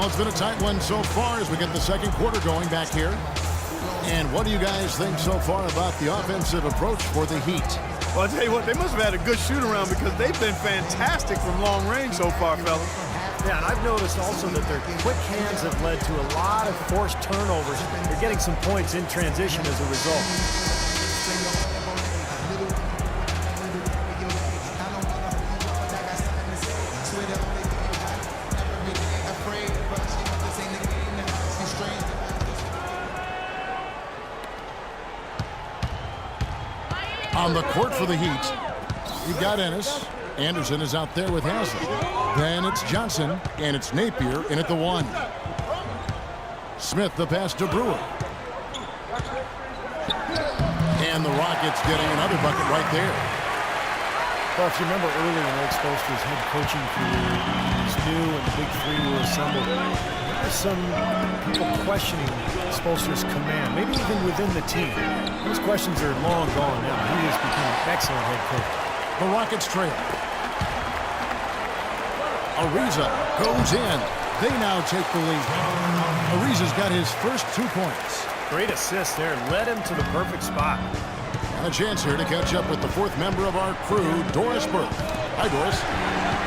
Well, it's been a tight one so far as we get the second quarter going back here. And what do you guys think so far about the offensive approach for the Heat? Well, I'll tell you what, they must have had a good shoot-around because they've been fantastic from long range so far, fellas. Yeah, and I've noticed also that their quick hands have led to a lot of forced turnovers. They're getting some points in transition as a result. On the court for the Heat, you've got Ennis. Anderson is out there with Haslem. Then it's Johnson, and it's Napier in at the 1. Smith the pass to Brewer. And the Rockets getting another bucket right there. Well, if you remember earlier when Eric Spoelstra's head coaching career was new and the Big Three were assembled, there were some people questioning Spoelstra's command, maybe even within the team. Those questions are long gone now. He has become an excellent head coach. The Rockets trail. Ariza goes in. They now take the lead. Ariza's got his first 2 points. Great assist there. Led him to the perfect spot. And a chance here to catch up with the 4th member of our crew, Doris Burke. Hi, Doris.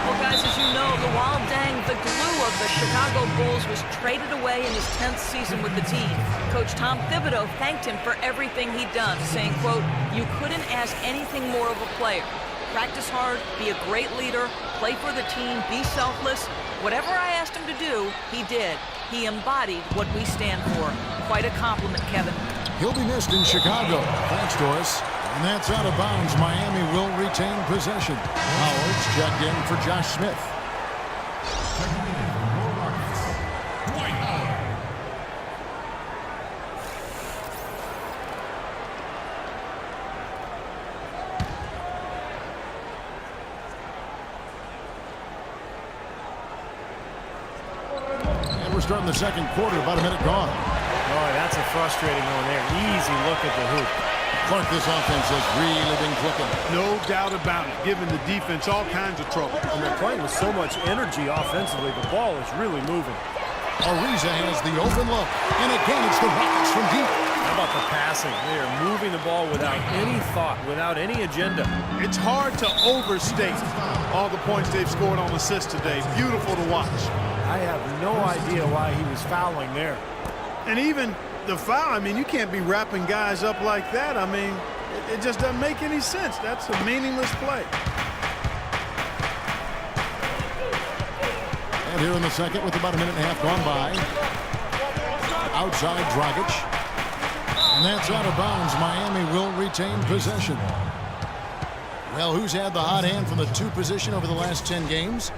Well, guys, as you know, the Wild Dang, the glue of the Chicago Bulls, was traded away in his 10th season with the team. Coach Tom Thibodeau thanked him for everything he'd done, saying, quote, "You couldn't ask anything more of a player. Practice hard, be a great leader, play for the team, be selfless. Whatever I asked him to do, he did. He embodied what we stand for." Quite a compliment, Kevin. He'll be missed in Chicago. Thanks, Doris. And that's out of bounds. Miami will retain possession. Howard's checked in for Josh Smith. And we're starting the second quarter, about a minute gone. Boy, that's a frustrating one there. Easy look at the hoop. Clark, this offense has really been clicking. No doubt about it, giving the defense all kinds of trouble. And they're playing with so much energy offensively. The ball is really moving. Ariza has the open look. And again, it's the Rockets from deep. How about the passing? They are moving the ball without any thought, without any agenda. It's hard to overstate all the points they've scored on assists today. Beautiful to watch. I have no idea why he was fouling there. And even the foul, I mean, you can't be wrapping guys up like that. I mean, it just doesn't make any sense. That's a meaningless play. And here in the second with about a minute and a half gone by. Outside Dragic. And that's out of bounds. Miami will retain possession. Well, who's had the hot hand from the 2 position over the last 10 games?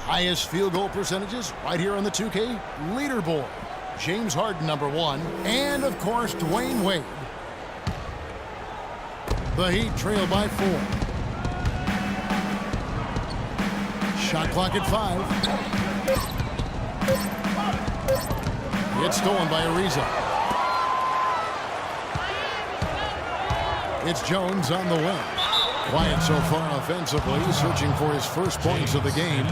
Highest field goal percentages right here on the 2K leaderboard. James Harden, number 1. And, of course, Dwayne Wade. The Heat trail by 4. Shot clock at 5. It's stolen by Ariza. It's Jones on the wing. Quiet so far offensively, searching for his first points of the game.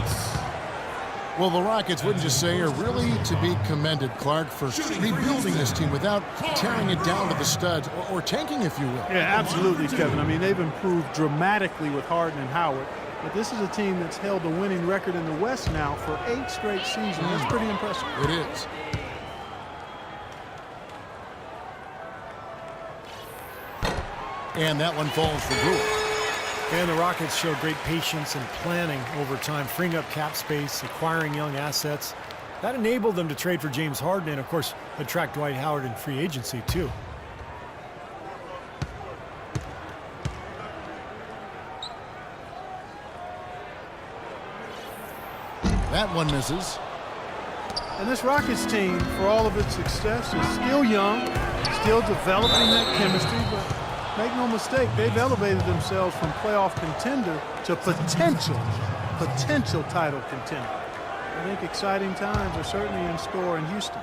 Well, the Rockets, wouldn't you say, are really to be commended, Clark, for rebuilding this team without tearing it down to the studs or tanking, if you will. Yeah, absolutely, Kevin. I mean, they've improved dramatically with Harden and Howard. But this is a team that's held a winning record in the West now for 8 straight seasons. That's pretty impressive. It is. And that one falls for Brewer. And the Rockets showed great patience and planning over time, freeing up cap space, acquiring young assets. That enabled them to trade for James Harden and, of course, attract Dwight Howard in free agency, too. That one misses. And this Rockets team, for all of its success, is still young, still developing that chemistry, but make no mistake, they've elevated themselves from playoff contender to potential title contender. I think exciting times are certainly in store in Houston.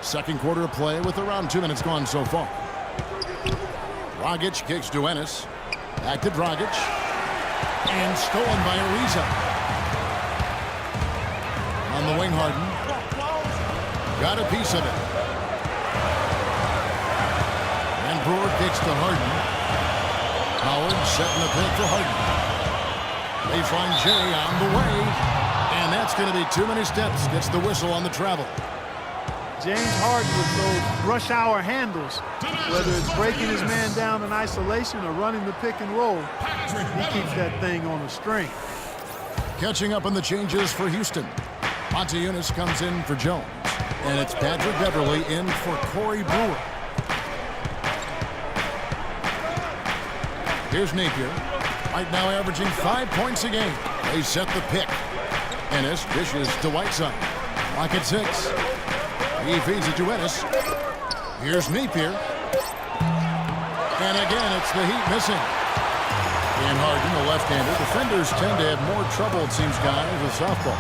Second quarter of play with around 2 minutes gone so far. Dragic kicks to Ennis. Back to Dragic. And stolen by Ariza. On the wing, Harden. Got a piece of it. And Brewer kicks to Harden. Howard setting the pick for Harden. Baseline J on the way. And that's going to be too many steps. Gets the whistle on the travel. James Harden with those rush hour handles, whether it's breaking his man down in isolation or running the pick and roll, he keeps that thing on a string. Catching up on the changes for Houston. Montejunas comes in for Jones. And it's Patrick Beverley in for Corey Brewer. Here's Napier. Right now averaging 5 points a game. They set the pick. Ennis dishes to Whiteside. Rocket 6. He feeds it to Ennis. Here's Napier. And again, it's the Heat missing. Dan Harden, the left-hander. Defenders tend to have more trouble, it seems, guys, with softball.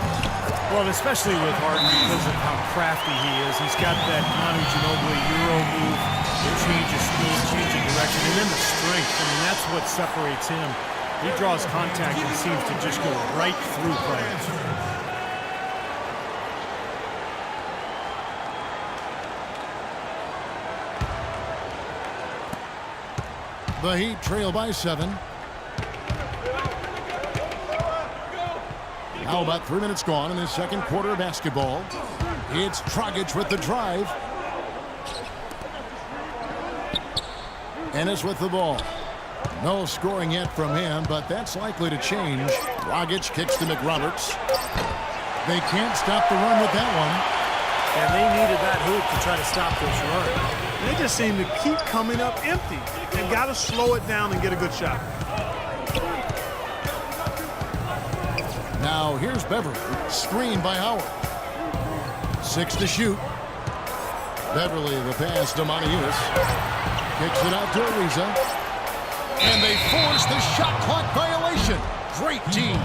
Well, especially with Harden because of how crafty he is. He's got that Manu Ginobili Euro move, the change of speed, change of direction, and then the strength. I mean, that's what separates him. He draws contact and seems to just go right through players. The Heat trail by 7. Now about 3 minutes gone in the second quarter of basketball. It's Dragic with the drive. Ennis with the ball. No scoring yet from him, but that's likely to change. Dragic kicks to McRoberts. They can't stop the run with that one. And they needed that hoop to try to stop this run. They just seem to keep coming up empty. They've got to slow it down and get a good shot. Now here's Beverley. Screened by Howard. 6 to shoot. Beverley the pass to Montejunas. Kicks it out to Ariza. And they force the shot clock violation. Great team.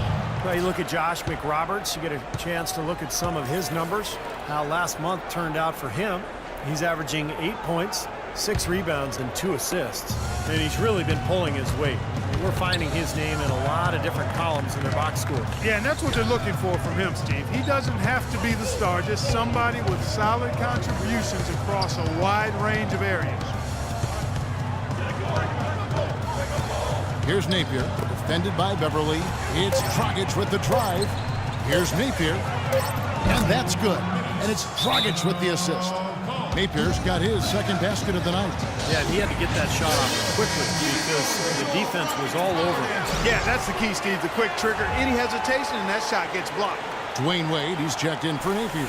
Well, you look at Josh McRoberts, you get a chance to look at some of his numbers, how last month turned out for him. He's averaging 8 points, 6 rebounds, and 2 assists. And he's really been pulling his weight. I mean, we're finding his name in a lot of different columns in their box score. Yeah, and that's what they're looking for from him, Steve. He doesn't have to be the star, just somebody with solid contributions across a wide range of areas. Here's Napier, defended by Beverley. It's Dragic with the drive. Here's Napier, and that's good. And it's Dragic with the assist. Napier's got his second basket of the night. Yeah, and he had to get that shot off quickly because the defense was all over him. Yeah, that's the key, Steve. The quick trigger, any hesitation, and that shot gets blocked. Dwayne Wade, he's checked in for Napier.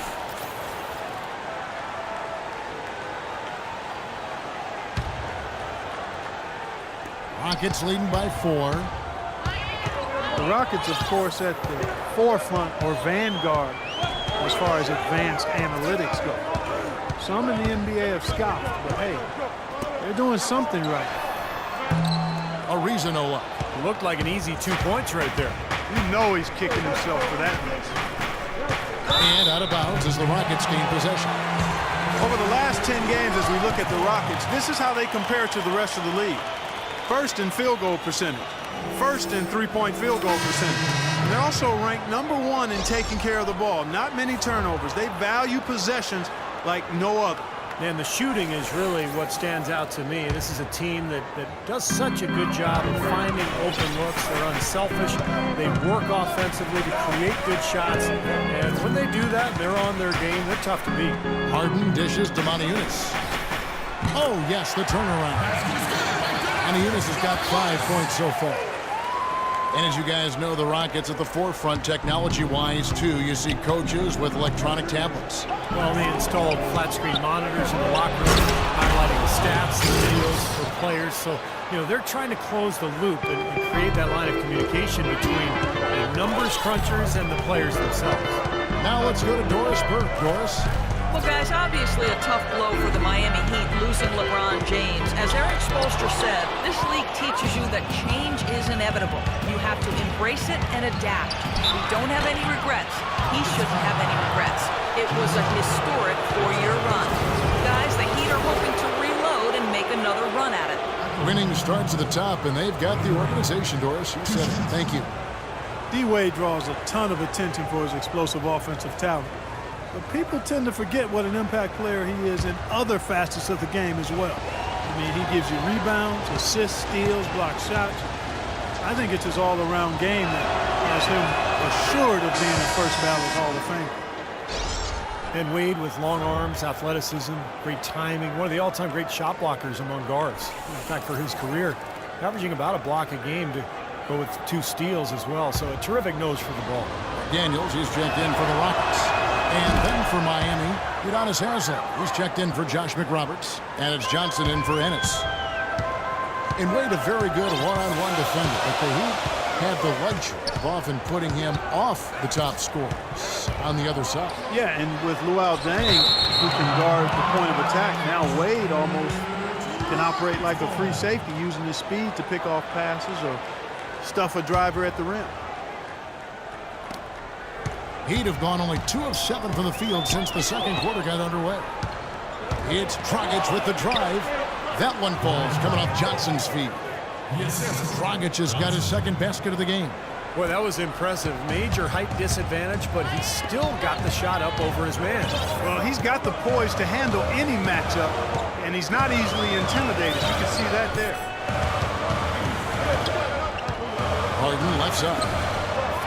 Rockets leading by 4. The Rockets, of course, at the forefront or vanguard as far as advanced analytics go. Some in the NBA have scoffed, but hey, they're doing something right. Ariza no luck. It looked like an easy 2 points right there. You know he's kicking himself for that miss. And out of bounds as the Rockets gain possession. Over the last 10 games, as we look at the Rockets, this is how they compare to the rest of the league. First in field goal percentage. First in three-point field goal percentage. And they're also ranked #1 in taking care of the ball. Not many turnovers. They value possessions like no other. And the shooting is really what stands out to me. This is a team that does such a good job of finding open looks. They're unselfish. They work offensively to create good shots. And when they do that, they're on their game. They're tough to beat. Harden dishes to Montejunas. Oh, yes, the turnaround. Montejunas has got 5 points so far. And as you guys know, the Rockets at the forefront technology-wise, too. You see coaches with electronic tablets. Well, they installed flat-screen monitors in the locker room, highlighting the stats and videos for players. So, you know, they're trying to close the loop and create that line of communication between the numbers crunchers and the players themselves. Now let's go to Doris Burke. Doris? Well, guys, obviously a tough blow for the Miami Heat losing LeBron James. As Eric Spoelstra said, this league teaches you that change is inevitable. You have to embrace it and adapt. We don't have any regrets. He shouldn't have any regrets. It was a historic 4-year run. Guys, the Heat are hoping to reload and make another run at it. Winning starts at the top, and they've got the organization, Doris. You said it. Thank you. D-Wade draws a ton of attention for his explosive offensive talent. But people tend to forget what an impact player he is in other facets of the game as well. I mean, he gives you rebounds, assists, steals, blocks shots. I think it's his all-around game that has him assured of being a first ballot Hall of Fame. And Wade with long arms, athleticism, great timing, one of the all-time great shot blockers among guards. In fact, for his career, averaging about a block a game to go with 2 steals as well. So a terrific nose for the ball. Daniels, he's checked in for the Rockets. And then for Miami, Udonis Haslem. He's checked in for Josh McRoberts. And it's Johnson in for Ennis. And Wade, a very good one-on-one defender, but the Heat have the luxury of often putting him off the top scorers on the other side. Yeah, and with Luol Deng, who can guard the point of attack, now Wade almost can operate like a free safety, using his speed to pick off passes or stuff a driver at the rim. Heat have gone only 2 of 7 from the field since the second quarter got underway. It's Dragic with the drive. That one falls, coming off Johnson's feet. Dragic has got his second basket of the game. Boy, that was impressive. Major height disadvantage, but he still got the shot up over his man. Well, he's got the poise to handle any matchup, and he's not easily intimidated. You can see that there. Harden left side.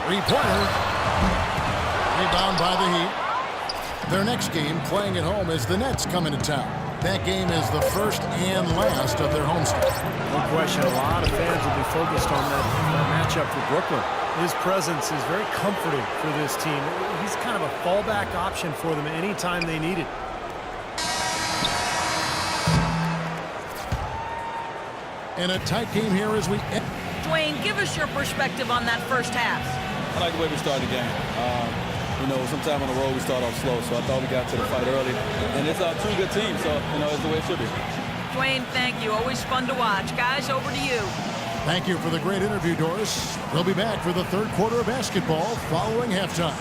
Three-pointer. Rebound by the Heat. Their next game, playing at home, is the Nets coming to town. That game is the first and last of their homestand. No question, a lot of fans will be focused on that matchup for Brooklyn. His presence is very comforting for this team. He's kind of a fallback option for them anytime they need it. And a tight game here as we end. Dwayne, give us your perspective on that first half. I like the way we started the game. You know, sometime on the road we start off slow, so I thought we got to the fight early. And it's 2 good teams, so, you know, it's the way it should be. Dwayne, thank you. Always fun to watch. Guys, over to you. Thank you for the great interview, Doris. We'll be back for the third quarter of basketball following halftime.